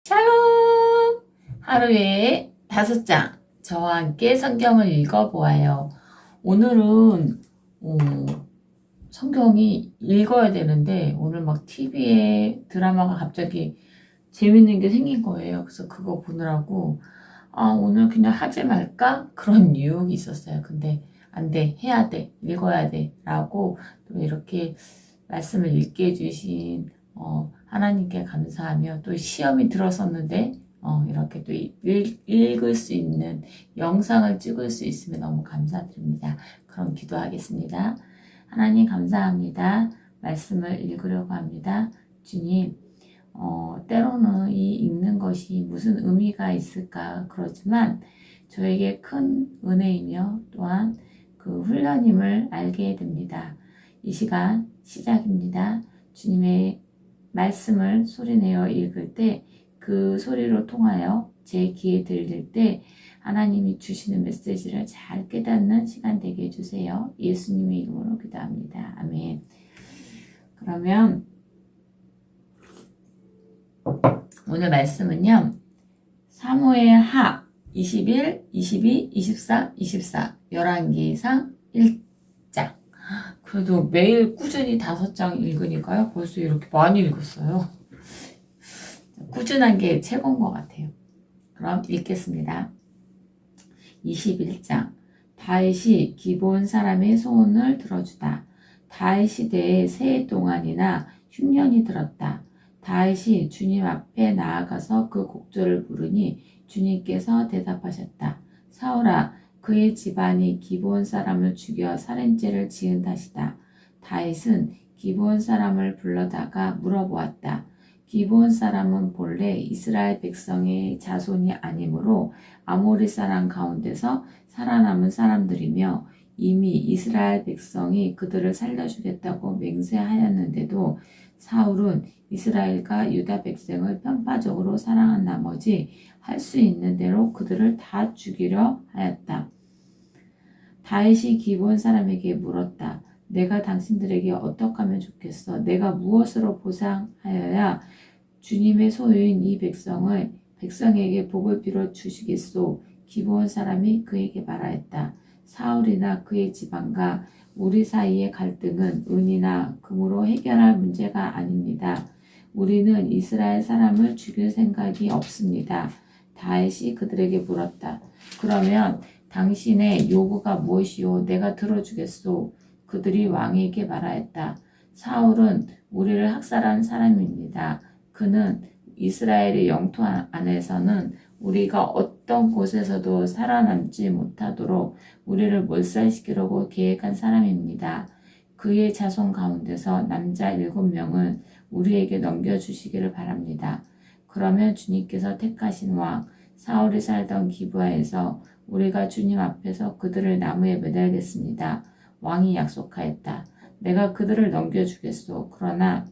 샬롬! 하루에 5장 저와 함께 성경을 읽어보아요. 오늘은 성경이 읽어야 되는데 오늘 막 TV에 드라마가 갑자기 재밌는 게 생긴 거예요. 그래서 그거 보느라고 오늘 그냥 하지 말까? 그런 유혹이 있었어요. 근데 안 돼, 해야 돼, 읽어야 돼 라고 또 이렇게 말씀을 읽게 해주신 하나님께 감사하며, 또 시험이 들었었는데 이렇게 또 읽을 수 있는 영상을 찍을 수 있으면 너무 감사드립니다. 그럼 기도하겠습니다. 하나님 감사합니다. 말씀을 읽으려고 합니다. 주님, 때로는 이 읽는 것이 무슨 의미가 있을까 그러지만 저에게 큰 은혜이며 또한 그 훈련임을 알게 됩니다. 이 시간 시작입니다. 주님의 말씀을 소리내어 읽을 때 그 소리로 통하여 제 귀에 들릴 때 하나님이 주시는 메시지를 잘 깨닫는 시간 되게 해주세요. 예수님의 이름으로 기도합니다. 아멘. 그러면 오늘 말씀은요, 사무엘하 21, 22, 24, 24 11계상 1장. 그래도 매일 꾸준히 5장 읽으니까요 벌써 이렇게 많이 읽었어요. 꾸준한 게 최고인 것 같아요. 그럼 읽겠습니다. 21장. 다윗이 기브온 사람의 소원을 들어주다. 다윗 시대에 세 동안이나 흉년이 들었다. 다윗이 주님 앞에 나아가서 그 곡조를 부르니 주님께서 대답하셨다. 사울아, 그의 집안이 기브온 사람을 죽여 살인죄를 지은 탓이다. 다윗은 기브온 사람을 불러다가 물어보았다. 기브온 사람은 본래 이스라엘 백성의 자손이 아니므로 아모리 사람 가운데서 살아남은 사람들이며 이미 이스라엘 백성이 그들을 살려주겠다고 맹세하였는데도 사울은 이스라엘과 유다 백성을 편파적으로 사랑한 나머지 할 수 있는 대로 그들을 다 죽이려 하였다. 다윗이 기브온 사람에게 물었다. 내가 당신들에게 어떻게 하면 좋겠어? 내가 무엇으로 보상하여야 주님의 소유인 이 백성에게 복을 빌어 주시겠소? 기브온 사람이 그에게 말하였다. 사울이나 그의 집안과 우리 사이의 갈등은 은이나 금으로 해결할 문제가 아닙니다. 우리는 이스라엘 사람을 죽일 생각이 없습니다. 다윗이 그들에게 물었다. 그러면 당신의 요구가 무엇이요? 내가 들어주겠소. 그들이 왕에게 말하였다. 사울은 우리를 학살한 사람입니다. 그는 이스라엘의 영토 안에서는 우리가 어떤 곳에서도 살아남지 못하도록 우리를 몰살시키려고 계획한 사람입니다. 그의 자손 가운데서 남자 7명은 우리에게 넘겨주시기를 바랍니다. 그러면 주님께서 택하신 왕 사울이 살던 기브아에서 우리가 주님 앞에서 그들을 나무에 매달겠습니다. 왕이 약속하였다. 내가 그들을 넘겨주겠소. 그러나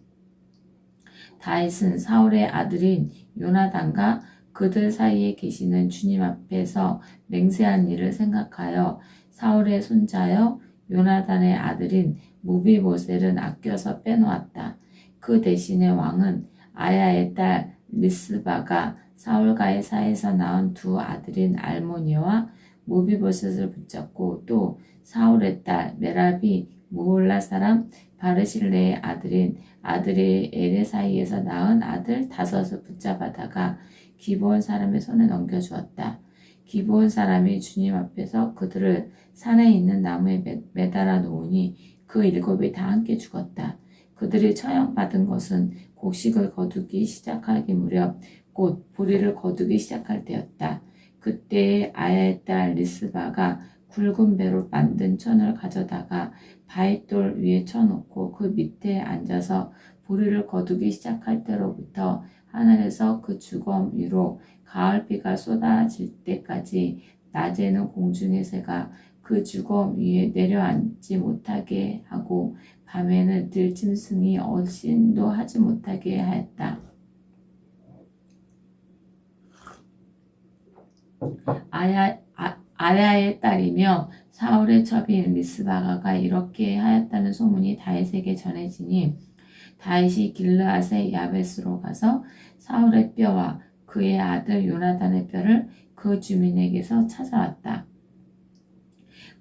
다윗은 사울의 아들인 요나단과 그들 사이에 계시는 주님 앞에서 맹세한 일을 생각하여 사울의 손자여 요나단의 아들인 무비보셀은 아껴서 빼놓았다. 그 대신에 왕은 아야의 딸 리스바가 사울과의 사이에서 낳은 두 아들인 알모니와 무비보셋을 붙잡고 또 사울의 딸 메랍이 무올라 사람 바르실레의 아들이 엘의 사이에서 낳은 아들 5을 붙잡아다가 기브온 사람의 손에 넘겨주었다. 기브온 사람이 주님 앞에서 그들을 산에 있는 나무에 매달아 놓으니 그 7이 다 함께 죽었다. 그들이 처형받은 것은 곡식을 거두기 시작하기 무렵 곧 보리를 거두기 시작할 때였다. 그때에 아야의 딸 리스바가 굵은 배로 만든 천을 가져다가 바윗돌 위에 쳐놓고 그 밑에 앉아서 보리를 거두기 시작할 때로부터 하늘에서 그 주검 위로 가을비가 쏟아질 때까지 낮에는 공중의 새가 그 주검 위에 내려앉지 못하게 하고 밤에는 들짐승이 얼씬도 하지 못하게 하였다. 아야의 딸이며 사울의 첩인 리스바가가 이렇게 하였다는 소문이 다윗에게 전해지니 다윗이 길르앗의 야베스로 가서 사울의 뼈와 그의 아들 요나단의 뼈를 그 주민에게서 찾아왔다.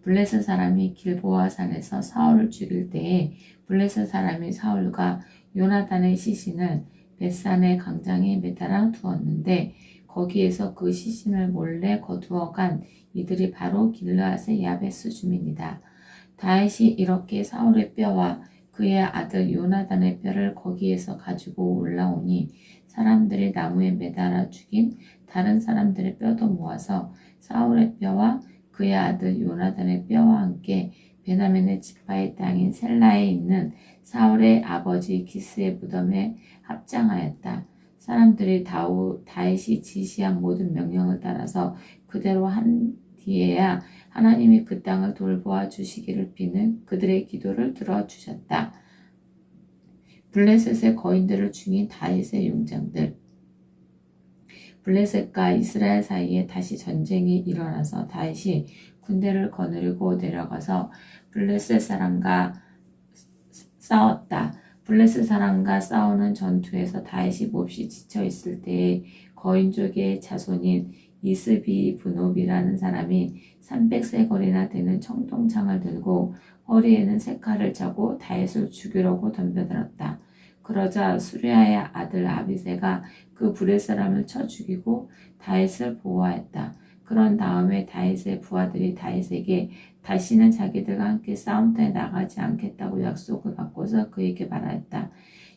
블레셋 사람이 길보아 산에서 사울을 죽일 때에 블레셋 사람이 사울과 요나단의 시신을 벳산의 강장에 매달아 두었는데 거기에서 그 시신을 몰래 거두어 간 이들이 바로 길르앗의 야베스 주민이다. 다윗이 이렇게 사울의 뼈와 그의 아들 요나단의 뼈를 거기에서 가지고 올라오니 사람들이 나무에 매달아 죽인 다른 사람들의 뼈도 모아서 사울의 뼈와 그의 아들 요나단의 뼈와 함께 베냐민의 지파의 땅인 셀라에 있는 사울의 아버지 기스의 무덤에 합장하였다. 사람들이 다윗이 지시한 모든 명령을 따라서 그대로 한 뒤에야 하나님이 그 땅을 돌보아 주시기를 비는 그들의 기도를 들어주셨다. 블레셋의 거인들을 죽인 다윗의 용장들. 블레셋과 이스라엘 사이에 다시 전쟁이 일어나서 다윗이 군대를 거느리고 내려가서 블레셋 사람과 싸웠다. 블레셋 사람과 싸우는 전투에서 다윗이 몹시 지쳐 있을 때에 거인족의 자손인 이스비브노비라는 사람이 300세걸이나 되는 청동창을 들고 허리에는 색칼을 차고 다윗을 죽이려고 덤벼들었다. 그러자 수리아의 아들 아비새가 그 블레셋 사람을 쳐 죽이고 다윗을 보호하였다. 그런 다음에 다윗의 부하들이 다윗에게 다시는 자기들과 함께 싸움터에 나가지 않겠다고 약속을 받고서 그에게 말하였다.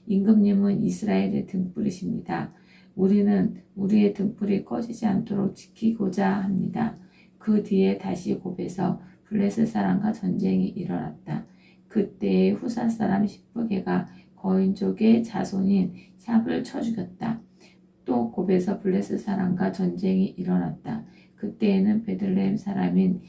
임금님은 이스라엘의 등불이십니다. 우리는 우리의 등불이 꺼지지 않도록 지키고자 합니다. 그 뒤에 다시 곱에서 블레셋 사람과 전쟁이 일어났다. 그때에 후사 사람 십부개가 거인족의 자손인 샵을 쳐 죽였다. 또 곱에서 블레셋 사람과 전쟁이 일어났다. 그때에는 베들레헴 사람인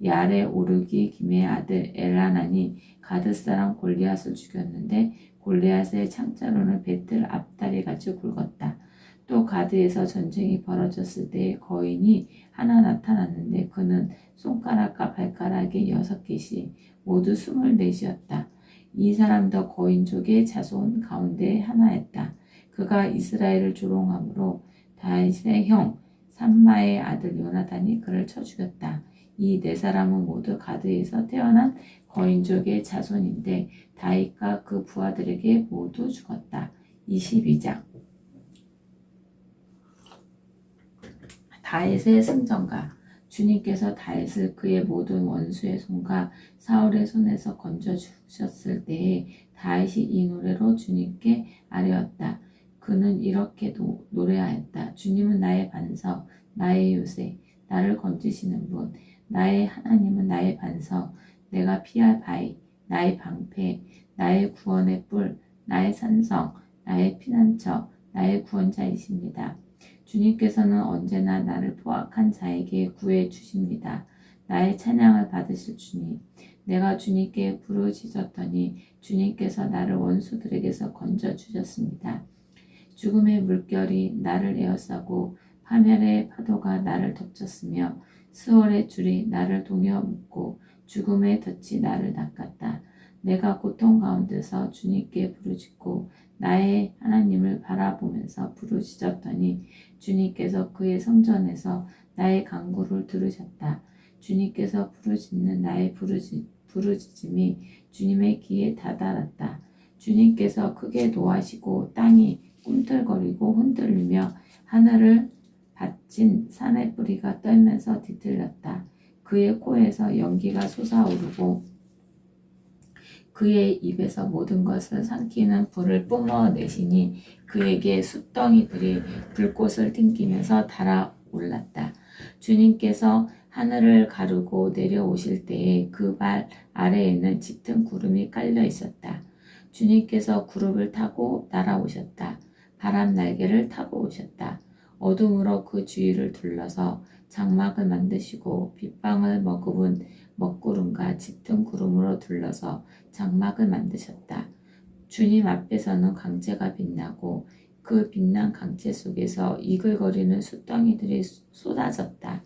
야레 오르기 김의 아들 엘하난이 가드 사람 골리앗을 죽였는데 골리앗의 창자로는 베틀 앞다리같이 굵었다. 또 가드에서 전쟁이 벌어졌을 때 거인이 하나 나타났는데 그는 손가락과 발가락이 6개씩 모두 24이었다. 이 사람도 거인족의 자손 가운데 하나였다. 그가 이스라엘을 조롱함으로 다윗의 형 삼마의 아들 요나단이 그를 쳐 죽였다. 이 네 사람은 모두 가드에서 태어난 거인족의 자손인데 다윗과 그 부하들에게 모두 죽었다. 22장. 다윗의 승전가. 주님께서 다윗을 그의 모든 원수의 손과 사울의 손에서 건져 주셨을 때에 다윗이 이 노래로 주님께 아뢰었다. 그는 이렇게 노래하였다. 주님은 나의 반석, 나의 요새, 나를 건지시는 분, 나의 하나님은 나의 반석, 내가 피할 바위, 나의 방패, 나의 구원의 뿔, 나의 산성, 나의 피난처, 나의 구원자이십니다. 주님께서는 언제나 나를 포악한 자에게 구해 주십니다. 나의 찬양을 받으실 주님. 내가 주님께 부르짖었더니 주님께서 나를 원수들에게서 건져 주셨습니다. 죽음의 물결이 나를 에워싸고 파멸의 파도가 나를 덮쳤으며 수월의 줄이 나를 동여 묶고 죽음의 덫이 나를 낚았다. 내가 고통 가운데서 주님께 부르짖고 나의 하나님을 바라보면서 부르짖었더니 주님께서 그의 성전에서 나의 간구를 들으셨다. 주님께서 부르짖는 나의 부르짖음이 주님의 귀에 다다랐다. 주님께서 크게 노하시고 땅이 꿈틀거리고 흔들리며 하늘을 받친 산의 뿌리가 떨면서 뒤틀렸다. 그의 코에서 연기가 솟아오르고 그의 입에서 모든 것을 삼키는 불을 뿜어내시니 그에게 숯덩이들이 불꽃을 튕기면서 달아올랐다. 주님께서 하늘을 가르고 내려오실 때에 그 발 아래에는 짙은 구름이 깔려 있었다. 주님께서 구름을 타고 날아오셨다. 바람 날개를 타고 오셨다. 어둠으로 그 주위를 둘러서 장막을 만드시고 빗방울 머금은 먹구름과 짙은 구름으로 둘러서 장막을 만드셨다. 주님 앞에서는 광채가 빛나고 그 빛난 광채 속에서 이글거리는 숫덩이들이 쏟아졌다.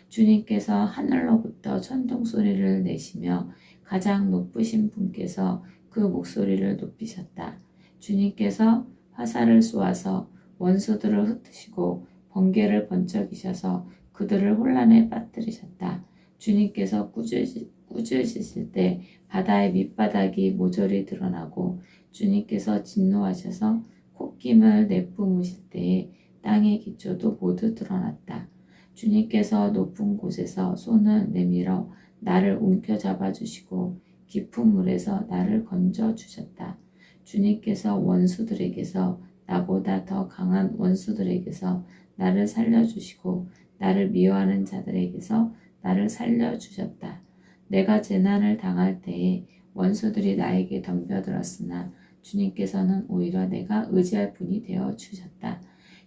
주님께서 하늘로부터 천둥 소리를 내시며 가장 높으신 분께서 그 목소리를 높이셨다. 주님께서 화살을 쏘아서 원수들을 흩으시고 번개를 번쩍이셔서 그들을 혼란에 빠뜨리셨다. 주님께서 꾸짖으실 때 바다의 밑바닥이 모조리 드러나고 주님께서 진노하셔서 콧김을 내뿜으실 때에 땅의 기초도 모두 드러났다. 주님께서 높은 곳에서 손을 내밀어 나를 움켜잡아 주시고 깊은 물에서 나를 건져 주셨다. 주님께서 원수들에게서 나보다 더 강한 원수들에게서 나를 살려주시고 나를 미워하는 자들에게서 나를 살려주셨다. 내가 재난을 당할 때에 원수들이 나에게 덤벼들었으나 주님께서는 오히려 내가 의지할 분이 되어 주셨다.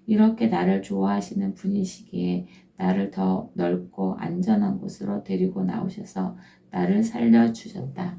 이렇게 나를 좋아하시는 분이시기에 나를 더 넓고 안전한 곳으로 데리고 나오셔서 나를 살려주셨다.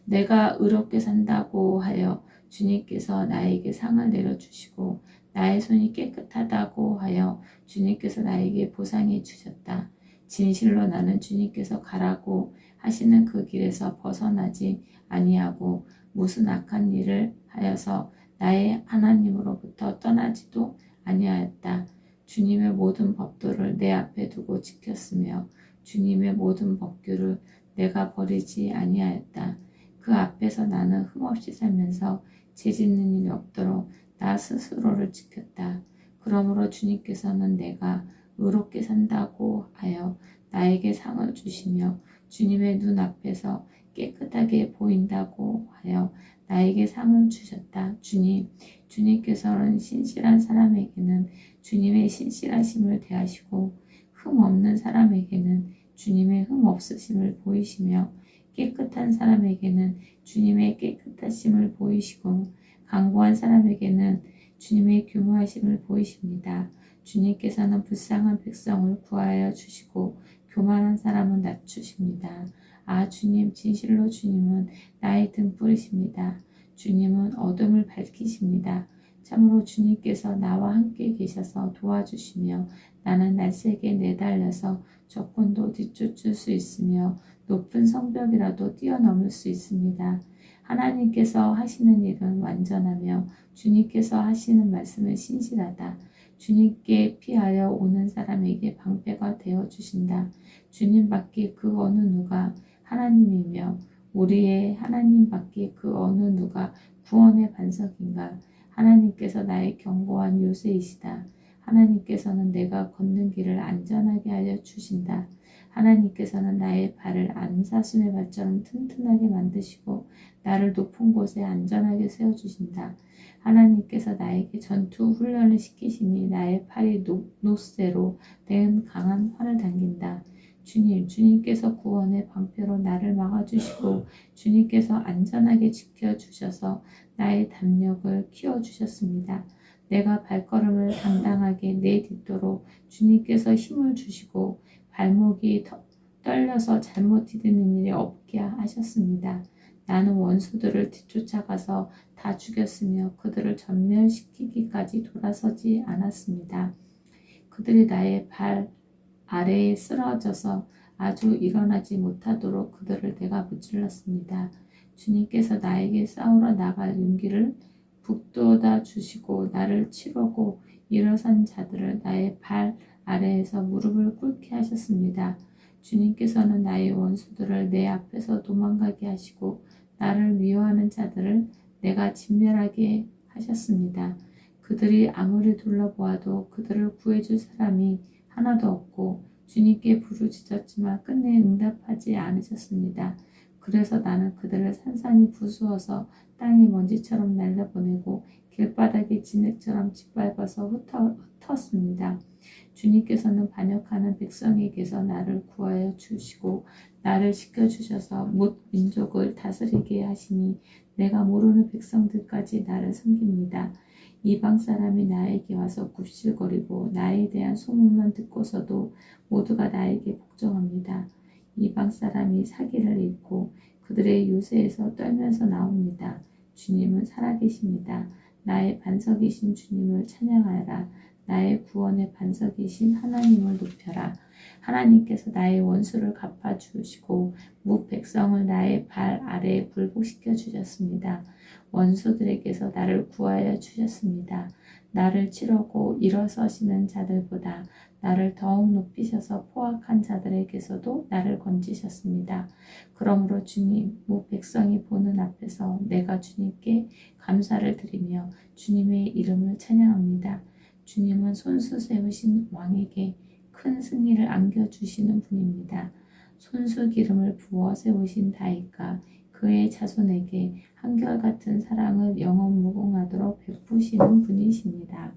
내가 의롭게 산다고 하여 주님께서 나에게 상을 내려주시고 나의 손이 깨끗하다고 하여 주님께서 나에게 보상해 주셨다. 진실로 나는 주님께서 가라고 하시는 그 길에서 벗어나지 아니하고 무슨 악한 일을 하여서 나의 하나님으로부터 떠나지도 아니하였다. 주님의 모든 법도를 내 앞에 두고 지켰으며 주님의 모든 법규를 내가 버리지 아니하였다. 그 앞에서 나는 흠없이 살면서 죄짓는 일이 없도록 나 스스로를 지켰다. 그러므로 주님께서는 내가 의롭게 산다고 하여 나에게 상을 주시며 주님의 눈 앞에서 깨끗하게 보인다고 하여 나에게 상을 주셨다. 주님께서는 신실한 사람에게는 주님의 신실하심을 대하시고 흠 없는 사람에게는 주님의 흠 없으심을 보이시며 깨끗한 사람에게는 주님의 깨끗하심을 보이시고 강고한 사람에게는 주님의 교묘하심을 보이십니다. 주님께서는 불쌍한 백성을 구하여 주시고 교만한 사람은 낮추십니다. 아, 주님, 진실로 주님은 나의 등불이십니다. 주님은 어둠을 밝히십니다. 참으로 주님께서 나와 함께 계셔서 도와주시며 나는 날쌔게 내달려서 적군도 뒤쫓을 수 있으며 높은 성벽이라도 뛰어넘을 수 있습니다. 하나님께서 하시는 일은 완전하며 주님께서 하시는 말씀은 신실하다. 주님께 피하여 오는 사람에게 방패가 되어 주신다. 주님 밖에 그 어느 누가 하나님이며 우리의 하나님 밖에 그 어느 누가 구원의 반석인가. 하나님께서 나의 견고한 요새이시다. 하나님께서는 내가 걷는 길을 안전하게 하여 주신다. 하나님께서는 나의 발을 암사슴의 발처럼 튼튼하게 만드시고 나를 높은 곳에 안전하게 세워주신다. 하나님께서 나에게 전투 훈련을 시키시니 나의 팔이 노쇠로 된 강한 활을 당긴다. 주님께서 구원의 방패로 나를 막아주시고 주님께서 안전하게 지켜주셔서 나의 담력을 키워주셨습니다. 내가 발걸음을 당당하게 내딛도록 주님께서 힘을 주시고 발목이 떨려서 잘못 디디는 일이 없게 하셨습니다. 나는 원수들을 뒤쫓아가서 다 죽였으며 그들을 전멸시키기까지 돌아서지 않았습니다. 그들이 나의 발 아래에 쓰러져서 아주 일어나지 못하도록 그들을 내가 무찔렀습니다. 주님께서 나에게 싸우러 나갈 용기를 북돋아 주시고 나를 치르고 일어선 자들을 나의 발 아래에서 무릎을 꿇게 하셨습니다. 주님께서는 나의 원수들을 내 앞에서 도망가게 하시고 나를 미워하는 자들을 내가 진멸하게 하셨습니다. 그들이 아무리 둘러보아도 그들을 구해줄 사람이 하나도 없고 주님께 부르짖었지만 끝내 응답하지 않으셨습니다. 그래서 나는 그들을 산산이 부수어서 땅의 먼지처럼 날려보내고 길바닥의 진흙처럼 짓밟아서 흩었습니다. 주님께서는 반역하는 백성에게서 나를 구하여 주시고 나를 지켜주셔서 뭇 민족을 다스리게 하시니 내가 모르는 백성들까지 나를 섬깁니다. 이방 사람이 나에게 와서 굽실거리고 나에 대한 소문만 듣고서도 모두가 나에게 복종합니다. 이방 사람이 사기를 잃고 그들의 요새에서 떨면서 나옵니다. 주님은 살아계십니다. 나의 반석이신 주님을 찬양하여라. 나의 구원의 반석이신 하나님을 높여라. 하나님께서 나의 원수를 갚아주시고 무 백성을 나의 발 아래에 굴복시켜 주셨습니다. 원수들에게서 나를 구하여 주셨습니다. 나를 치려고 일어서시는 자들보다 나를 더욱 높이셔서 포악한 자들에게서도 나를 건지셨습니다. 그러므로 주님, 무 백성이 보는 앞에서 내가 주님께 감사를 드리며 주님의 이름을 찬양합니다. 주님은 손수 세우신 왕에게 큰 승리를 안겨주시는 분입니다. 손수 기름을 부어 세우신 다윗과 그의 자손에게 한결같은 사랑을 영원 무궁하도록 베푸시는 분이십니다.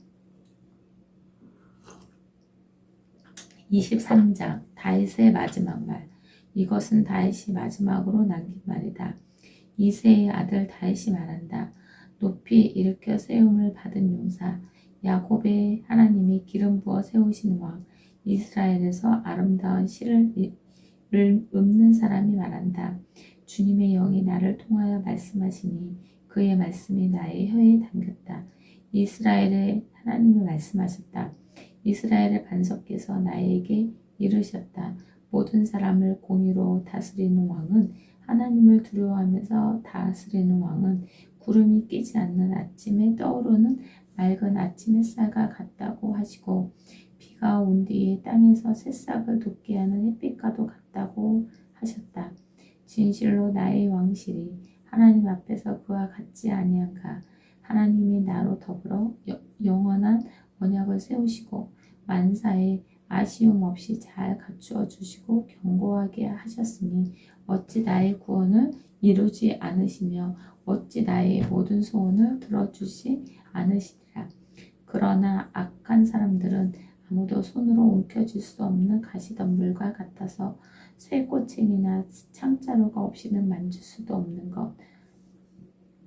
23장 다윗의 마지막 말. 이것은 다윗이 마지막으로 남긴 말이다. 이새의 아들 다윗이 말한다. 높이 일으켜 세움을 받은 용사, 야곱의 하나님이 기름 부어 세우신 왕, 이스라엘에서 아름다운 시를 읊는 사람이 말한다. 주님의 영이 나를 통하여 말씀하시니 그의 말씀이 나의 혀에 담겼다. 이스라엘의 하나님이 말씀하셨다. 이스라엘의 반석께서 나에게 이르셨다. 모든 사람을 공의로 다스리는 왕은, 하나님을 두려워하면서 다스리는 왕은 구름이 끼지 않는 아침에 떠오르는 맑은 아침 햇살과 같다고 하시고, 비가 온 뒤에 땅에서 새싹을 돋게 하는 햇빛과도 같다고 하셨다. 진실로 나의 왕실이 하나님 앞에서 그와 같지 아니한가. 하나님이 나로 더불어 영원한 언약을 세우시고 만사에 아쉬움 없이 잘 갖추어 주시고 견고하게 하셨으니 어찌 나의 구원을 이루지 않으시며 어찌 나의 모든 소원을 들어주지 않으시리라. 그러나 악한 사람들은 아무도 손으로 움켜쥘 수 없는 가시덤불과 같아서 쇠꼬챙이나 창자루가 없이는 만질 수도 없는 것,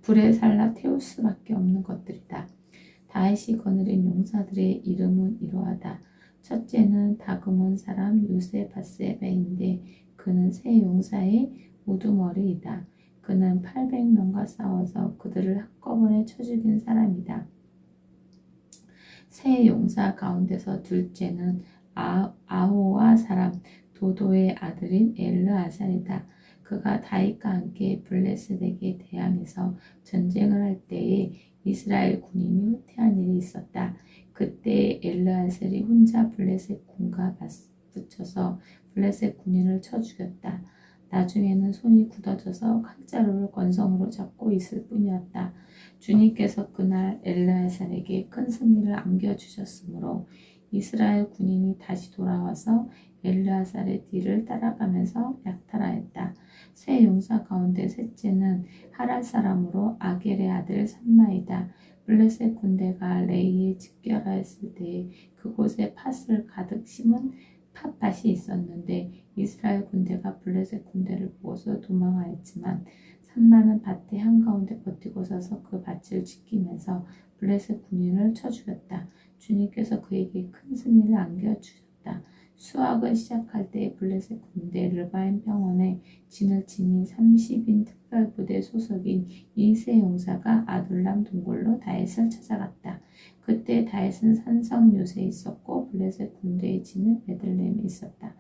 불에 살라 태울 수밖에 없는 것들이다. 다윗이 거느린 용사들의 이름은 이러하다. 첫째는 다그몬 사람 요셉 바세바인데 그는 세 용사의 우두머리이다. 그는 800명과 싸워서 그들을 한꺼번에 쳐 죽인 사람이다. 세 용사 가운데서 둘째는 아호와 사람 도도의 아들인 엘르아살이다. 그가 다윗과 함께 블레셋에게 대항해서 전쟁을 할 때에 이스라엘 군인이 후퇴한 일이 있었다. 그때 엘르아살이 혼자 블레셋 군과 붙여서 블레셋 군인을 쳐 죽였다. 나중에는 손이 굳어져서 칼자루를 건성으로 잡고 있을 뿐이었다. 주님께서 그날 엘르아살에게 큰 승리를 안겨주셨으므로 이스라엘 군인이 다시 돌아와서 엘르아살의 뒤를 따라가면서 약탈하였다. 세 용사 가운데 셋째는 하랄 사람으로 아겔의 아들 삼마이다. 블레셋 군대가 레이에 집결하였을 때 그곳에 팥을 가득 심은 팥밭이 있었는데 이스라엘 군대가 블레셋 군대를 보고서 도망하였지만 삼마는 밭의 한가운데 버티고 서서 그 밭을 지키면서 블레셋 군인을 쳐 죽였다. 주님께서 그에게 큰 승리를 안겨주셨다. 수학을 시작할 때 블레셋 군대 르바임 병원에 진을 지닌 30인 특별부대 소속인 이세 용사가 아둘람 동굴로 다윗을 찾아갔다. 그때 다윗은 산성 요새에 있었고 블레셋 군대의 진은 베들레헴에 있었다.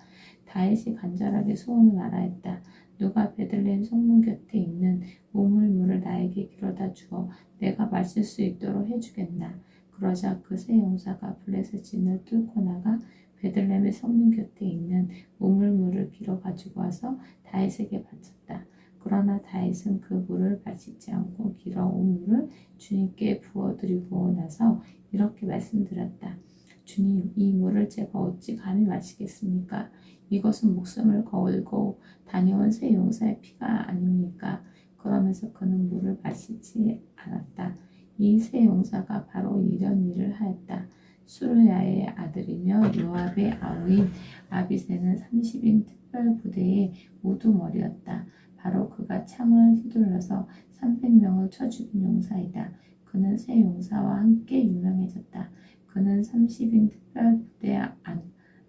다윗이 간절하게 소원을 말하였다. 누가 베들레헴 성문 곁에 있는 우물물을 나에게 길어다 주어 내가 마실 수 있도록 해주겠나. 그러자 그 세 용사가 블레셋 진을 뚫고 나가 베들레헴의 성문 곁에 있는 우물물을 길어 가지고 와서 다윗에게 바쳤다. 그러나 다윗은 그 물을 마시지 않고 길어온 물을 주님께 부어드리고 나서 이렇게 말씀드렸다. 주님, 이 물을 제가 어찌 감히 마시겠습니까? 이것은 목숨을 걸고 다녀온 세 용사의 피가 아닙니까? 그러면서 그는 물을 마시지 않았다. 이 세 용사가 바로 이런 일을 하였다. 수르야의 아들이며 요압의 아우인 아비새는 30인 특별부대의 우두머리였다. 바로 그가 창을 휘둘러서 300명을 쳐 죽인 용사이다. 그는 세 용사와 함께 유명해졌다. 그는 30인 특별부대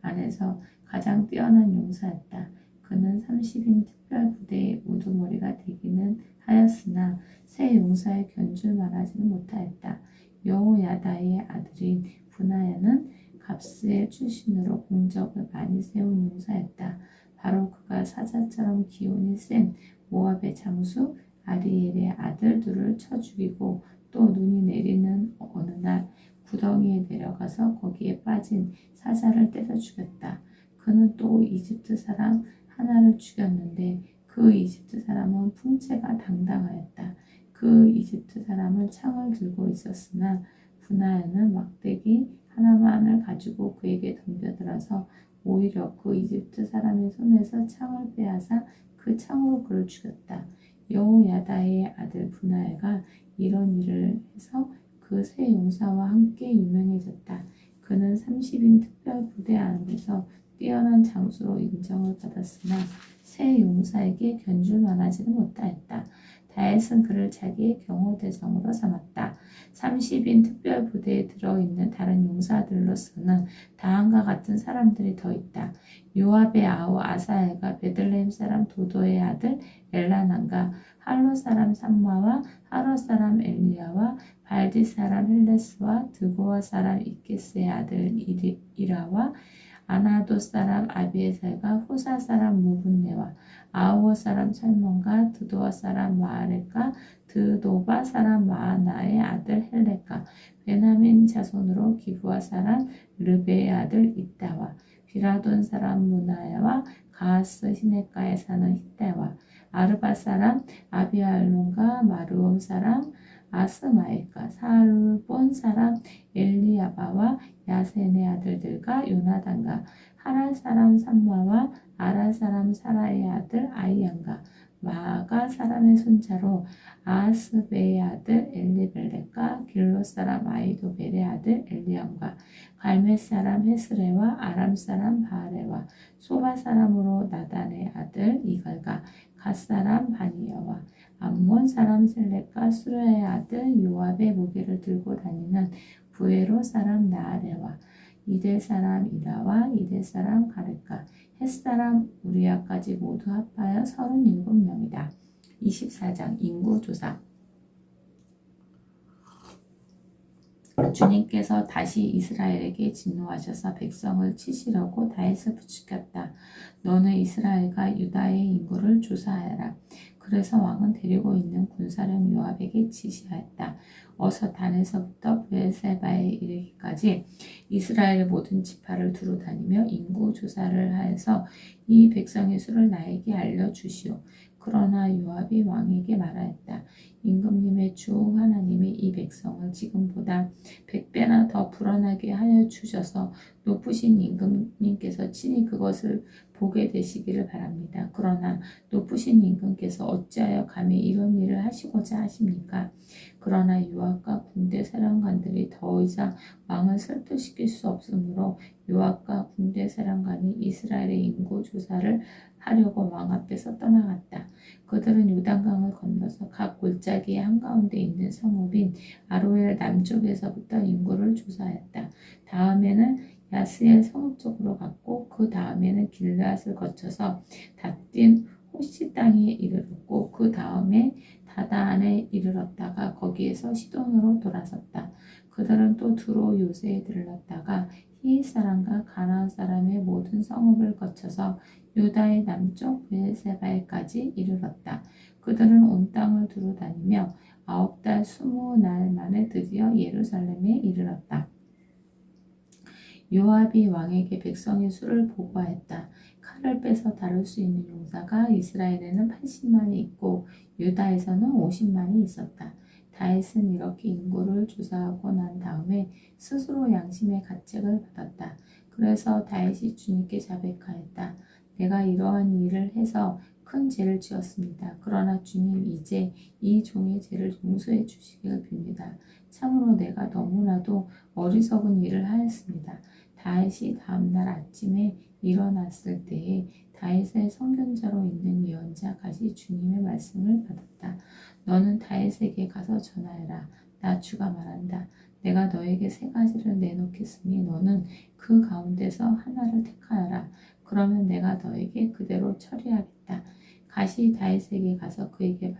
안에서 가장 뛰어난 용사였다. 그는 30인 특별부대의 우두머리가 되기는 하였으나 세 용사의 견줄 말하지는 못하였다. 여호야다의 아들인 분하야는 갑스의 출신으로 공적을 많이 세운 용사였다. 바로 그가 사자처럼 기운이 센 모압의 장수 아리엘의 아들 둘을 쳐 죽이고 또 눈이 내리는 어느 날 구덩이에 내려가서 거기에 빠진 사자를 때려 죽였다. 그는 또 이집트 사람 하나를 죽였는데 그 이집트 사람은 풍채가 당당하였다. 그 이집트 사람은 창을 들고 있었으나 분하야는 막대기 하나만을 가지고 그에게 덤벼들어서 오히려 그 이집트 사람의 손에서 창을 빼앗아 그 창으로 그를 죽였다. 여호야다의 아들 분하야가 이런 일을 해서 그 세 용사와 함께 유명해졌다. 그는 30인 특별 부대 안에서 뛰어난 장수로 인정을 받았으나 세 용사에게 견줄만하지는 못하였다. 다윗은 그를 자기의 경호대장으로 삼았다. 30인 특별 부대에 들어있는 다른 용사들로서는 다음과 같은 사람들이 더 있다. 요압의 아우 아사엘과 베들레헴 사람 도도의 아들 엘라난과 할로 사람 삼마와 하로 사람 엘리야와 발디 사람 헬레스와 드고와 사람 이케스의 아들 이라와 아나도 사람 아비에살과 호사 사람 무분네와 아우어 사람 살몬과 드도아 사람 마아렉과 드도바 사람 마아나의 아들 헬렉과 베냐민 자손으로 기브아 사람 르베의 아들 이따와 비라돈 사람 무나야와 가하스 시내가에 사는 히떼와 아르바 사람 아비알론과 마르온 사람 아스마엘과 살본 사람 엘리야바와 야센의 아들들과 요나단과 하랄 사람 삼마와 아랄 사람 사라의 아들 아이안과 마아가 사람의 손자로 아하스베의 아들 엘리벨렉과 길롯 사람 아이도벨의 아들 엘리암과 갈멧 사람 헤스레와 아람 사람 바알레와 소바 사람으로 나단의 아들 이갈과 갓 사람 바니야와 암몬 사람 셀렉과 수르의 아들 요압의 무기를 들고 다니는 부에로 사람 나아레와 이델 사람 이라와 이델 사람 가르카 헷 사람 우리아까지 모두 합하여 37명이다. 24장 인구조사. 주님께서 다시 이스라엘에게 진노하셔서 백성을 치시려고 다윗을 부추겼다. 너는 이스라엘과 유다의 인구를 조사하여라. 그래서 왕은 데리고 있는 군사령 요압에게 지시하였다. 어서 단에서부터 브엘세바에 이르기까지 이스라엘의 모든 지파를 두루 다니며 인구 조사를 하여서 이 백성의 수를 나에게 알려주시오. 그러나 요압이 왕에게 말하였다. 임금님의 주 하나님이 이 백성을 지금보다 100배나 더 불어나게 하여 주셔서 높으신 임금님께서 친히 그것을 보게 되시기를 바랍니다. 그러나 높으신 임금께서 어찌하여 감히 이런 일을 하시고자 하십니까? 그러나 요압과 군대 사령관들이 더 이상 왕을 설득시킬 수 없으므로 요압과 군대 사령관이 이스라엘의 인구 조사를 하려고 왕 앞에서 떠나갔다. 그들은 요단강을 건너서 각 골짜기의 한가운데 있는 성읍인 아로엘 남쪽에서부터 인구를 조사하였다. 다음에는 야스엘 성읍 쪽으로 갔고 그 다음에는 길앗을 거쳐서 닷딘 호시 땅에 이르렀고 그 다음에 다다안에 이르렀다가 거기에서 시돈으로 돌아섰다. 그들은 또 두로 요새에 들렀다가 히윗 사람과 가나안 사람의 모든 성읍을 거쳐서 유다의 남쪽 브엘세바에까지 이르렀다. 그들은 온 땅을 두루 다니며 9달 20날 만에 드디어 예루살렘에 이르렀다. 요압이 왕에게 백성의 수를 보고하였다. 칼을 빼서 다룰 수 있는 용사가 이스라엘에는 80만이 있고 유다에서는 50만이 있었다. 다윗은 이렇게 인구를 조사하고 난 다음에 스스로 양심의 가책을 받았다. 그래서 다윗이 주님께 자백하였다. 내가 이러한 일을 해서 큰 죄를 지었습니다. 그러나 주님 이제 이 종의 죄를 용서해 주시기를 빕니다. 참으로 내가 너무나도 어리석은 일을 하였습니다. 다윗이 다음날 아침에 일어났을 때에 다윗의 선견자로 있는 예언자 갓이 주님의 말씀을 받았다. 너는 다윗에게 가서 전하여라. 나 주가 말한다. 내가 너에게 3가지를 내놓겠으니 너는 그 가운데서 하나를 택하여라. 그러면 내가 너에게 그대로 처리하겠다. 갓이 다윗에게 가서 그에게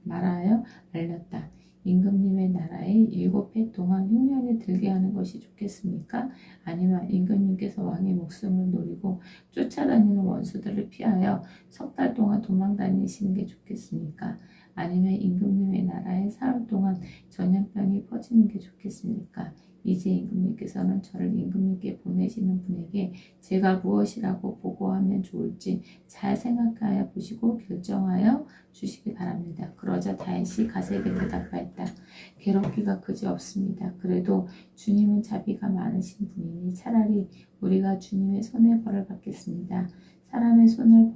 말하여 알렸다. 임금님의 나라에 7해 동안 흉년이 들게 하는 것이 좋겠습니까? 아니면 임금님께서 왕의 목숨을 노리고 쫓아다니는 원수들을 피하여 석 달 동안 도망 다니시는 게 좋겠습니까? 아니면 임금님의 나라에 사흘 동안 전염병이 퍼지는 게 좋겠습니까? 이제 임금님께서는 저를 임금님께 보내시는 분에게 제가 무엇이라고 보고하면 좋을지 잘 생각하여 보시고 결정하여 주시기 바랍니다. 그러자 다윗이 가세에게 대답하였다. 괴롭기가 그지없습니다. 그래도 주님은 자비가 많으신 분이니 차라리 우리가 주님의 손의 벌을 받겠습니다. 사람의 손의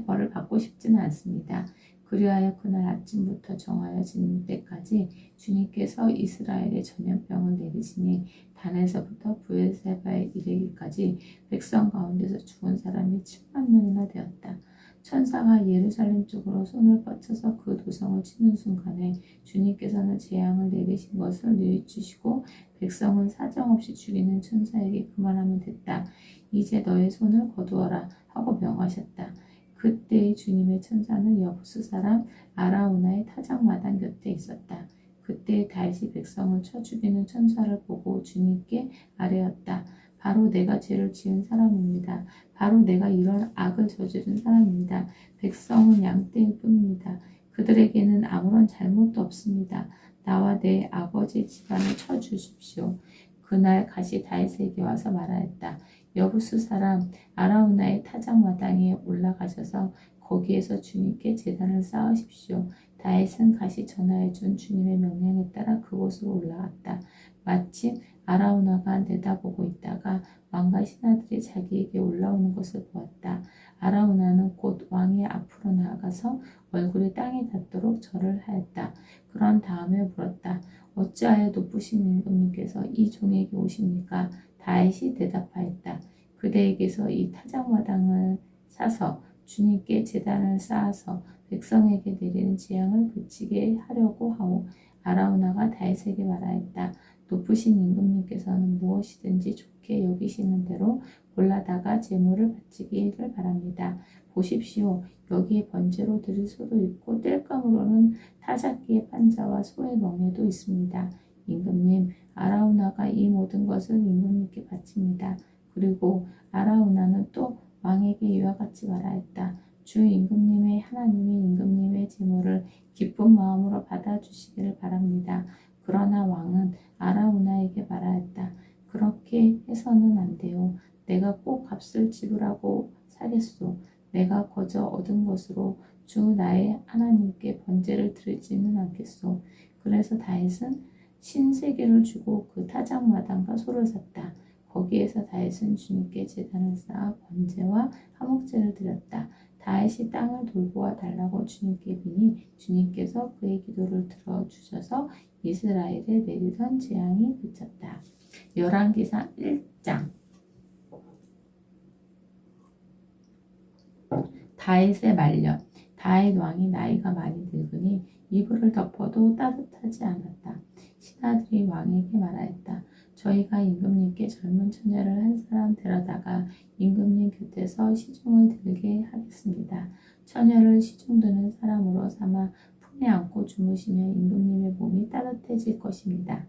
벌을 받고 싶지는 않습니다. 그리하여 그날 아침부터 정하여진 때까지 주님께서 이스라엘의 전염병을 내리시니 단에서부터 브엘세바에 이르기까지 백성 가운데서 죽은 사람이 7만 명이나 되었다. 천사가 예루살렘 쪽으로 손을 뻗쳐서 그 도성을 치는 순간에 주님께서는 재앙을 내리신 것을 뉘우치시고 백성은 사정없이 죽이는 천사에게 그만하면 됐다. 이제 너의 손을 거두어라 하고 명하셨다. 그때 주님의 천사는 여부스 사람 아라우나의 타작마당 곁에 있었다. 그때 다윗이 백성을 쳐 죽이는 천사를 보고 주님께 아뢰었다. 바로 내가 죄를 지은 사람입니다. 바로 내가 이런 악을 저지른 사람입니다. 백성은 양떼일 뿐입니다. 그들에게는 아무런 잘못도 없습니다. 나와 내 아버지 집안을 쳐 주십시오. 그날 가시 다윗에게 와서 말하였다. 여부스 사람 아라우나의 타작마당에 올라가셔서 거기에서 주님께 제단을 쌓으십시오. 다윗은 가시 전하해준 주님의 명령에 따라 그곳으로 올라갔다. 마침 아라우나가 내다보고 있다가 왕과 신하들이 자기에게 올라오는 것을 보았다. 아라우나는 곧 왕의 앞으로 나아가서 얼굴이 땅에 닿도록 절을 하였다. 그런 다음에 물었다. 어찌하여 높으신 임금님께서 이 종에게 오십니까? 다윗이 대답하였다. 그대에게서 이 타작마당을 사서 주님께 제단을 쌓아서 백성에게 내리는 재앙을 그치게 하려고 하오. 아라우나가 다윗에게 말하였다. 높으신 임금님께서는 무엇이든지 좋게 여기시는 대로 골라다가 제물을 바치기를 바랍니다. 보십시오. 여기에 번제로 드릴 소도 있고 땔감으로는 타작기의 판자와 소의 멍에도 있습니다. 임금님, 아라우나가 이 모든 것을 임금님께 바칩니다. 그리고 아라우나는 또 왕에게 이와 같이 말하였다. 주 임금님의 하나님이 임금님의 제물을 기쁜 마음으로 받아주시기를 바랍니다. 그러나 왕은 아라우나에게 말하였다. 그렇게 해서는 안 돼요. 내가 꼭 값을 지불하고 사겠소. 내가 거저 얻은 것으로 주 나의 하나님께 번제를 드리지는 않겠소. 그래서 다윗은 신세계를 주고 그 타작마당과 소를 샀다. 거기에서 다윗은 주님께 제단을 쌓아 번제와 화목제를 드렸다. 다윗이 땅을 돌보아 달라고 주님께 비니 주님께서 그의 기도를 들어주셔서 이스라엘에 내리던 재앙이 그쳤다. 열왕기상 1장. 다윗의 말년. 다윗 왕이 나이가 많이 늙으니 이불을 덮어도 따뜻하지 않았다. 신하들이 왕에게 말하였다. 저희가 임금님께 젊은 처녀를 한 사람 데려다가 임금님 곁에서 시중을 들게 하겠습니다. 처녀를 시중 드는 사람으로 삼아 품에 안고 주무시면 임금님의 몸이 따뜻해질 것입니다.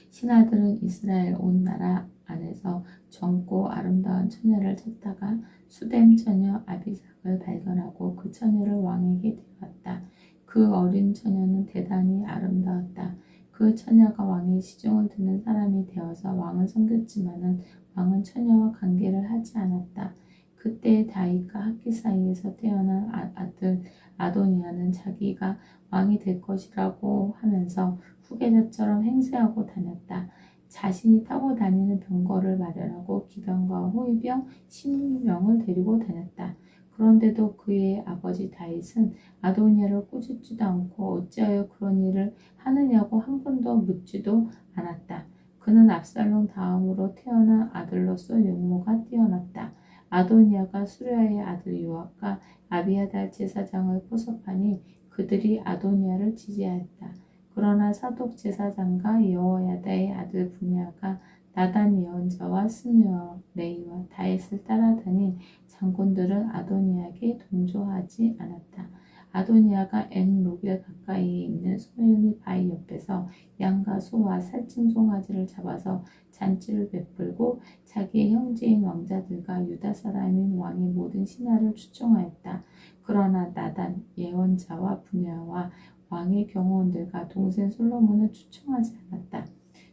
신하들은 이스라엘 온 나라 안에서 젊고 아름다운 처녀를 찾다가 수뎀 처녀 아비삭을 발견하고 그 처녀를 왕에게 데려왔다. 그 어린 처녀는 대단히 아름다웠다. 그 처녀가 왕의 시중을 드는 사람이 되어서 왕을 섬겼지만은 왕은 처녀와 관계를 하지 않았다. 그때 다윗과 학기 사이에서 태어난 아들 아도니아는 자기가 왕이 될 것이라고 하면서 후계자처럼 행세하고 다녔다. 자신이 타고 다니는 병거를 마련하고 기병과 호위병 10명을 데리고 다녔다. 그런데도 그의 아버지 다윗은 아도니아를 꾸짖지도 않고 어찌하여 그런 일을 하느냐고 한 번도 묻지도 않았다. 그는 압살롬 다음으로 태어난 아들로서 용모가 뛰어났다. 아도니아가 수르야의 아들 요압과 아비아달 제사장을 포섭하니 그들이 아도니아를 지지하였다. 그러나 사독 제사장과 여호야다의 아들 분야가 나단 예언자와 스므와 레이와 다윗을 따라다닌 장군들은 아도니아에게 동조하지 않았다. 아도니아가 엔 로겔 가까이에 있는 소멜리 바위 옆에서 양과 소와 살찐 송아지를 잡아서 잔치를 베풀고 자기의 형제인 왕자들과 유다 사람인 왕의 모든 신하를 초청하였다. 그러나 나단 예언자와 분야와 왕의 경호원들과 동생 솔로몬을 초청하지 않았다.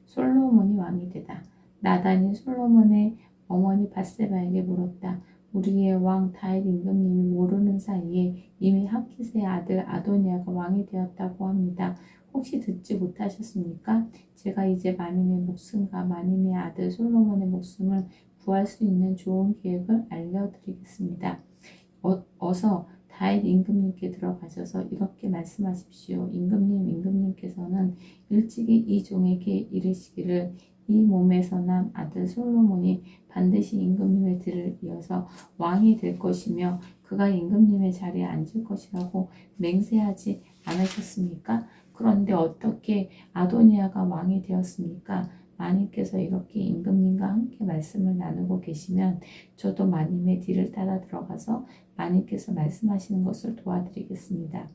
솔로몬이 왕이 되다. 나단이 솔로몬의 어머니 밧세바에게 물었다. 우리의 왕 다윗 임금님이 모르는 사이에 이미 하깃의 아들 아도니아가 왕이 되었다고 합니다. 혹시 듣지 못하셨습니까? 제가 이제 마님의 목숨과 마님의 아들 솔로몬의 목숨을 구할 수 있는 좋은 계획을 알려드리겠습니다. 어서 다윗 임금님께 들어가셔서 이렇게 말씀하십시오. 임금님께서는 일찍이 이 종에게 이르시기를 이 몸에서 난 아들 솔로몬이 반드시 임금님의 뒤를 이어서 왕이 될 것이며 그가 임금님의 자리에 앉을 것이라고 맹세하지 않으셨습니까? 그런데 어떻게 아도니아가 왕이 되었습니까? 마님께서 이렇게 임금님과 함께 말씀을 나누고 계시면 저도 마님의 뒤를 따라 들어가서 마님께서 말씀하시는 것을 도와드리겠습니다.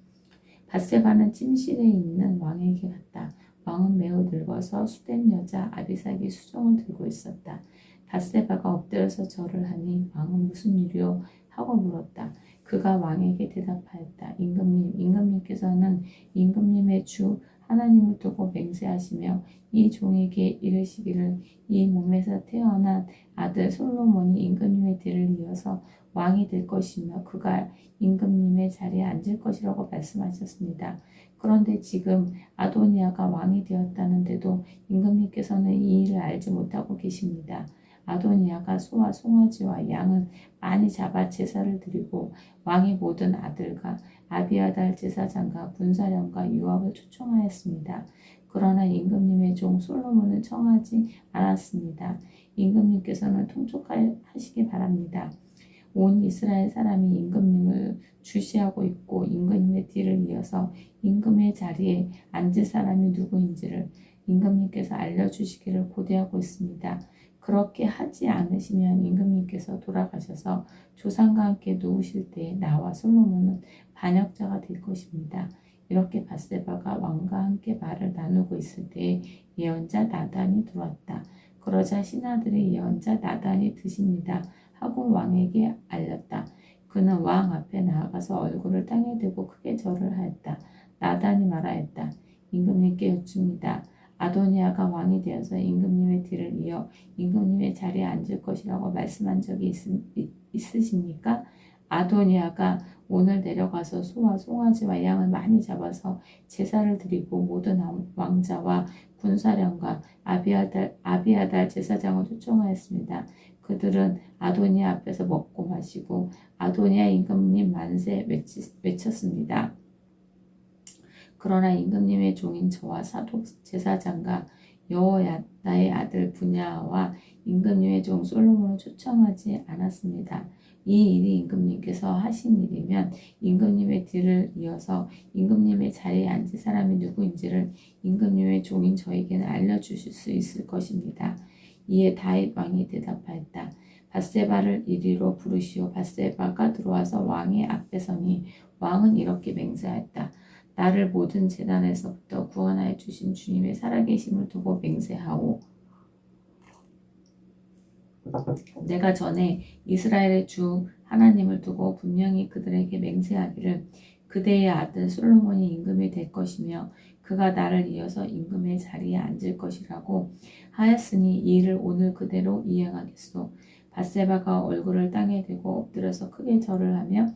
밧세바는 찜실에 있는 왕에게 갔다. 왕은 매우 늙어서 수된 여자 아비삭이 수종을 들고 있었다. 밧세바가 엎드려서 절을 하니 왕은 무슨 일이요? 하고 물었다. 그가 왕에게 대답하였다. 임금님께서는 임금님의 주 하나님을 두고 맹세하시며 이 종에게 이르시기를 이 몸에서 태어난 아들 솔로몬이 임금님의 뒤를 이어서 왕이 될 것이며 그가 임금님의 자리에 앉을 것이라고 말씀하셨습니다. 그런데 지금 아도니아가 왕이 되었다는데도 임금님께서는 이 일을 알지 못하고 계십니다. 아도니아가 소와 송아지와 양을 많이 잡아 제사를 드리고 왕의 모든 아들과 아비아달 제사장과 군사령과 요압을 초청하였습니다. 그러나 임금님의 종 솔로몬은 청하지 않았습니다. 임금님께서는 통촉하시기 바랍니다. 온 이스라엘 사람이 임금님을 주시하고 있고 임금님의 뒤를 이어서 임금의 자리에 앉을 사람이 누구인지를 임금님께서 알려주시기를 고대하고 있습니다. 그렇게 하지 않으시면 임금님께서 돌아가셔서 조상과 함께 누우실 때에 나와 솔로몬은 반역자가 될 것입니다. 이렇게 밧세바가 왕과 함께 말을 나누고 있을 때에 예언자 나단이 들어왔다. 그러자 신하들의 예언자 나단이 드십니다. 하고 왕에게 알렸다. 그는 왕 앞에 나아가서 얼굴을 땅에 대고 크게 절을 하였다. 나단이 말하였다. 임금님께 여쭙니다. 아도니아가 왕이 되어서 임금님의 뒤를 이어 임금님의 자리에 앉을 것이라고 말씀한 적이 있으십니까? 아도니아가 오늘 내려가서 소와 송아지와 양을 많이 잡아서 제사를 드리고 모든 왕자와 군사령과 아비아달 제사장을 초청하였습니다. 그들은 아도니아 앞에서 먹고 마시고 아도니아 임금님 만세 외쳤습니다. 그러나 임금님의 종인 저와 사독 제사장과 여호야다의 아들 분야와 임금님의 종 솔로몬을 초청하지 않았습니다. 이 일이 임금님께서 하신 일이면 임금님의 뒤를 이어서 임금님의 자리에 앉을 사람이 누구인지를 임금님의 종인 저에게는 알려주실 수 있을 것입니다. 이에 다윗 왕이 대답하였다. 밧세바를 이리로 부르시오. 밧세바가 들어와서 왕의 앞에 서니 왕은 이렇게 맹세하였다. 나를 모든 재난에서부터 구원하여 주신 주님의 살아계심을 두고 맹세하오. 내가 전에 이스라엘의 주 하나님을 두고 분명히 그들에게 맹세하기를 그대의 아들 솔로몬이 임금이 될 것이며 그가 나를 이어서 임금의 자리에 앉을 것이라고 하였으니 이 일을 오늘 그대로 이행하겠소. 밧세바가 얼굴을 땅에 대고 엎드려서 크게 절을 하며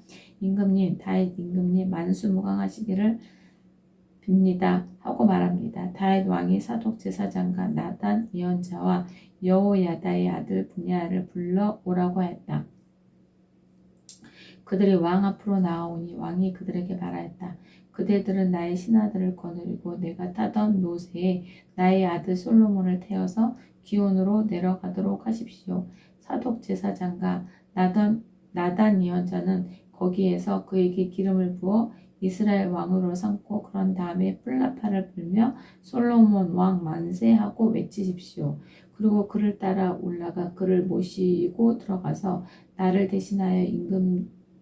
임금님 다윗 임금님 만수무강하시기를 빕니다 하고 말합니다. 다윗 왕이 사독 제사장과 나단 예언자와 여호야다의 아들 분야를 불러 오라고 했다. 그들이 왕 앞으로 나아오니 왕이 그들에게 말하였다. 그대들은 나의 신하들을 거느리고 내가 타던 노새에 나의 아들 솔로몬을 태워서 기온으로 내려가도록 하십시오. 사독 제사장과 나단 예언자는 거기에서 그에게 기름을 부어 이스라엘 왕으로 삼고 그런 다음에 뿔나파를 불며 솔로몬 왕 만세하고 외치십시오. 그리고 그를 따라 올라가 그를 모시고 들어가서 나를 대신하여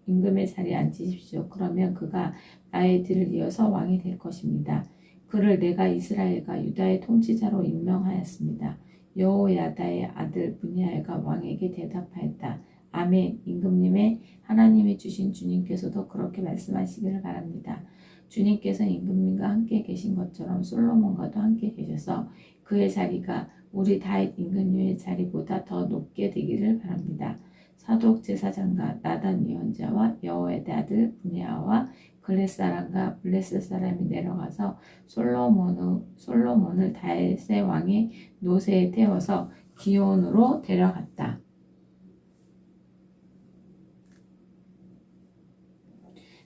임금의 자리에 앉히십시오. 그러면 그가 나의 뒤를 이어서 왕이 될 것입니다. 그를 내가 이스라엘과 유다의 통치자로 임명하였습니다. 여호야다의 아들 분야가 왕에게 대답하였다. 아멘. 임금님의 하나님이 주신 주님께서도 그렇게 말씀하시기를 바랍니다. 주님께서 임금님과 함께 계신 것처럼 솔로몬과도 함께 계셔서 그의 자리가 우리 다윗 임금님의 자리보다 더 높게 되기를 바랍니다. 사독 제사장과 나단 예언자와 여호야다 아들 분야와 글렛 사람과 블레셋 사람이 내려가서 솔로몬을 다윗의 왕의 노새에 태워서 기온으로 데려갔다.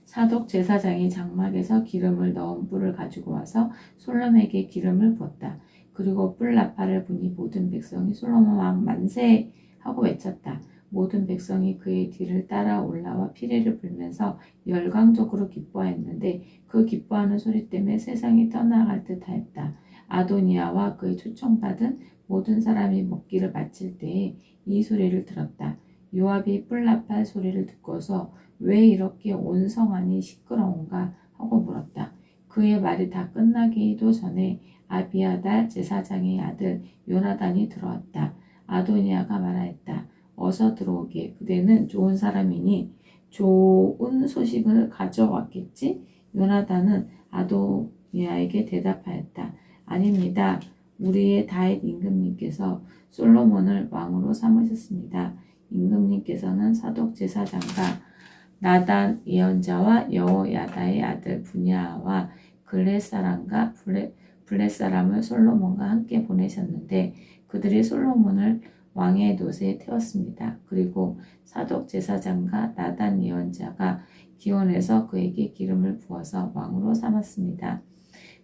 사독 제사장이 장막에서 기름을 넣은 뿔을 가지고 와서 솔로몬에게 기름을 부었다. 그리고 뿔 나팔을 부니 모든 백성이 솔로몬 왕 만세 하고 외쳤다. 모든 백성이 그의 뒤를 따라 올라와 피리를 불면서 열광적으로 기뻐하였는데 그 기뻐하는 소리 때문에 세상이 떠나갈 듯하였다. 아도니아와 그의 초청받은 모든 사람이 먹기를 마칠 때에 이 소리를 들었다. 요압이 뿔나팔 소리를 듣고서 왜 이렇게 온 성안이 시끄러운가 하고 물었다. 그의 말이 다 끝나기도 전에 아비아달 제사장의 아들 요나단이 들어왔다. 아도니아가 말하였다. 어서 들어오게. 그대는 좋은 사람이니 좋은 소식을 가져왔겠지? 요나단은 아도니아에게 대답하였다. 아닙니다. 우리의 다윗 임금님께서 솔로몬을 왕으로 삼으셨습니다. 임금님께서는 사독 제사장과 나단 예언자와 여호야다의 아들 분야와 글렛 사람과 블렛 사람을 솔로몬과 함께 보내셨는데 그들이 솔로몬을 왕의 노새에 태웠습니다. 그리고 사독 제사장과 나단 예언자가 기온에서 그에게 기름을 부어서 왕으로 삼았습니다.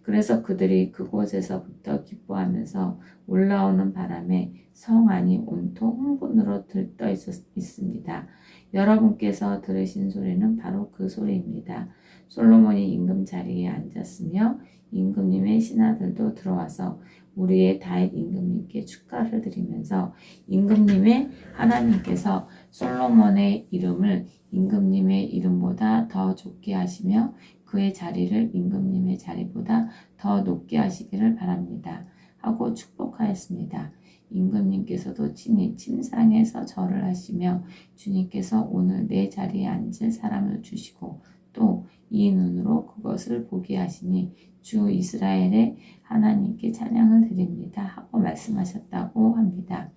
그래서 그들이 그곳에서부터 기뻐하면서 올라오는 바람에 성 안이 온통 흥분으로 들떠 있습니다. 여러분께서 들으신 소리는 바로 그 소리입니다. 솔로몬이 임금 자리에 앉았으며 임금님의 신하들도 들어와서 우리의 다윗 임금님께 축가를 드리면서 임금님의 하나님께서 솔로몬의 이름을 임금님의 이름보다 더 좋게 하시며 그의 자리를 임금님의 자리보다 더 높게 하시기를 바랍니다. 하고 축복하였습니다. 임금님께서도 친히 침상에서 절을 하시며 주님께서 오늘 내 자리에 앉을 사람을 주시고 또 이 눈으로 그것을 보게 하시니 주 이스라엘의 하나님께 찬양을 드립니다. 하고 말씀하셨다고 합니다.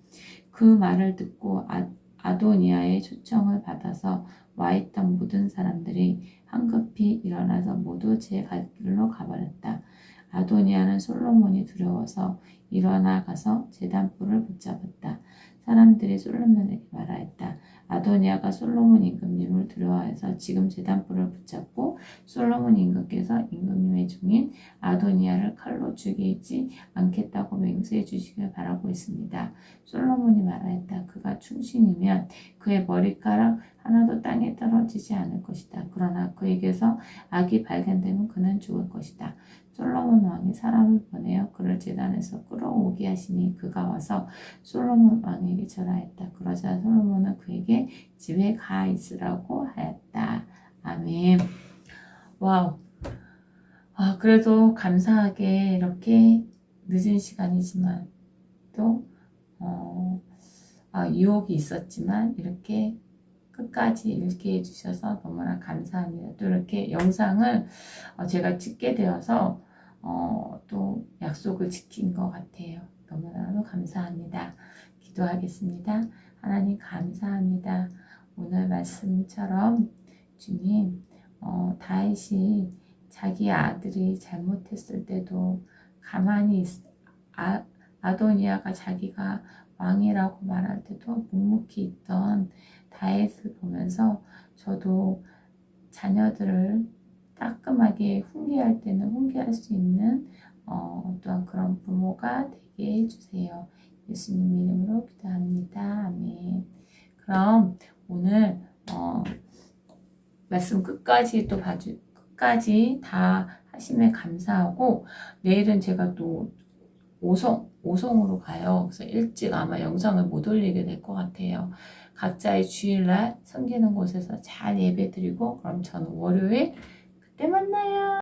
그 말을 듣고 아도니아의 초청을 받아서 와있던 모든 사람들이 황급히 일어나서 모두 제 갈 길로 가버렸다. 아도니아는 솔로몬이 두려워서 일어나 가서 제단불을 붙잡았다. 사람들이 솔로몬에게 말하였다. 아도니아가 솔로몬 임금님을 두려워해서 지금 제단불을 붙잡고 솔로몬 임금께서 임금님의 종인 아도니아를 칼로 죽이지 않겠다고 맹세해 주시길 바라고 있습니다. 솔로몬이 말하였다. 그가 충신이면 그의 머리카락 하나도 땅에 떨어지지 않을 것이다. 그러나 그에게서 악이 발견되면 그는 죽을 것이다. 솔로몬 왕이 사람을 보내어 그를 제단에서 끌어오게 하시니 그가 와서 솔로몬 왕에게 절하였다. 그러자 솔로몬은 그에게 집에 가 있으라고 하였다. 아멘. 와우. 그래도 감사하게 이렇게 늦은 시간이지만 또 유혹이 있었지만 이렇게 끝까지 읽게 해주셔서 너무나 감사합니다. 또 이렇게 영상을 제가 찍게 되어서 또 약속을 지킨 것 같아요. 너무나도 감사합니다. 기도하겠습니다. 하나님 감사합니다. 오늘 말씀처럼 주님 다윗이 자기 아들이 잘못했을 때도 가만히 아도니아가 자기가 왕이라고 말할 때도 묵묵히 있던 다윗을 보면서 저도 자녀들을 따끔하게 훈계할 때는 훈계할 수 있는 어떠한 그런 부모가 되게 해주세요. 예수님 이름으로 기도합니다. 아멘. 그럼 오늘 말씀 끝까지 끝까지 다 하심에 감사하고 내일은 제가 또 오송으로 가요. 그래서 일찍 아마 영상을 못 올리게 될 것 같아요. 각자의 주일날 섬기는 곳에서 잘 예배 드리고, 그럼 저는 월요일 그때 만나요.